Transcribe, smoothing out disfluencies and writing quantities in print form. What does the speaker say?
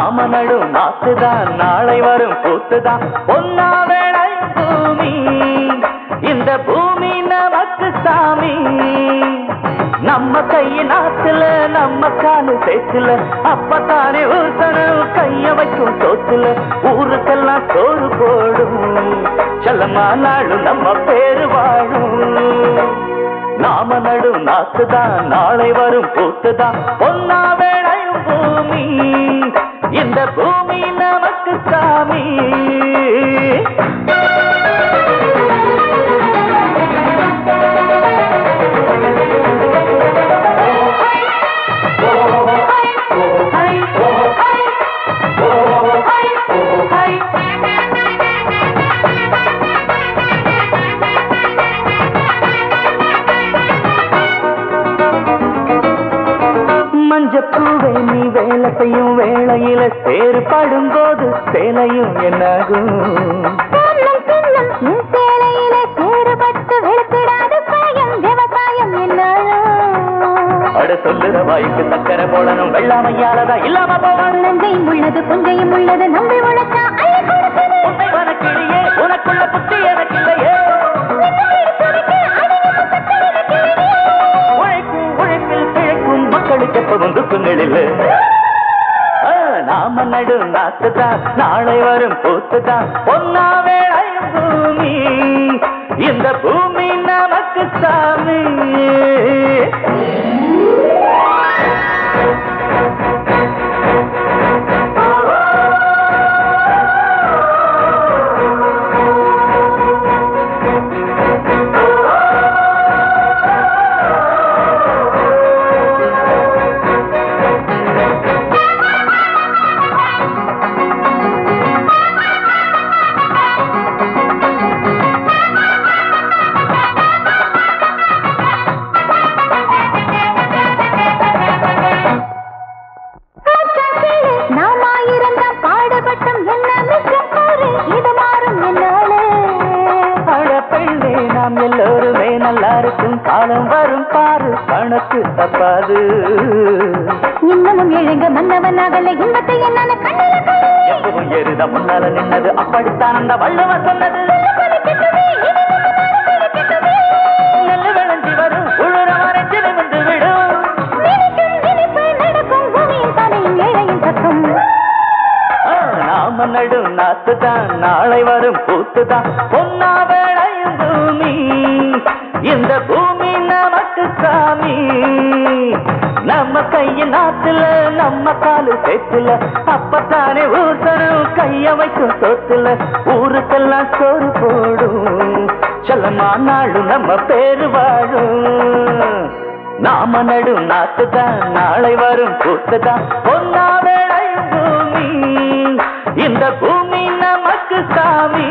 நாம நடும் நாத்துதான் நாளை வரும் கூத்துதான் பொன்னா வேளை பூமி இந்த பூமி நமக்கு சாமி நம்ம கையின் நாத்துல நம்ம காலு சேத்துல அப்பத்தானே ஊசனம் கைய வைக்கும் சோத்துல ஊருக்கெல்லாம் சோறு போடும் செல்லமா நாளும் நம்ம பேரு வாழும் நாம நடும் நாத்துதான் நாளை வரும் கூத்துதான் பொன்னா வேளையும் பூமி இந்த பூமி நமக்கு சாமி மஞ்சப்பூவை நீ வேலை செய்யும் வேளையில சேறுபடும் போது சேலையும் என்னாகும் சேலையில சேறுபட்டு வெளுத்திடாது காயம் விவசாயம் என்னாகும் அட சொல்லுற வாய்க்கு சக்கரை போடணும் வெள்ளாமையாலதா இல்லாம போவான் நஞ்சையும் உள்ளது புஞ்சையும் உள்ளது நம்பி உழைச்சா அள்ளி கொடுத்தது உன்னை வனக்கிளியே உனக்குள்ள புத்தி எனக்கு இல்லையே மக்களுக்கு எப்பவும் துக்கங்கள் இல்லை நாம நடும் நாத்துதான் நாளை வரும் பூத்துதான் பொன்னா வேளையும் பூமி இந்த பூமி நமக்கு சாமி எல்லோருமே நல்லா இருக்கும் காலம் வரும் பாரு கணக்கு தப்பாது இன்னமும் எழுங்க மன்னவனாகல இன்பத்தை என்னால கண்ணில எப்பவும் ஏறுத முன்னால நின்னது அப்படித்தான் அந்த வள்ளுவர் சொன்னது நெல்லு விளைஞ்சி வரும் உழுற மறைஞ்சு வந்து விடும் நடக்கும் பூமியின் தலையும் ஏழையின் பக்கம் நாம நடும் நாத்துதான் நாளை வரும் பூத்துதான் பொன்னா வேளையும் பூமி இந்த பூமி நமக்கு சாமி நம்ம கையின் நாத்துல நம்ம காலு சேத்துல அப்பத்தானே ஊசரும் கைய வைக்கும் சோத்துல ஊருக்கெல்லாம் சோறு போடும் செல்லமா நாளும் நம்ம பேரு வாழும் நாம நடும் நாத்துதான் நாளை வரும் கூத்துதான் பொன்னா வேளையும் பூமி இந்த பூமி நமக்கு சாமி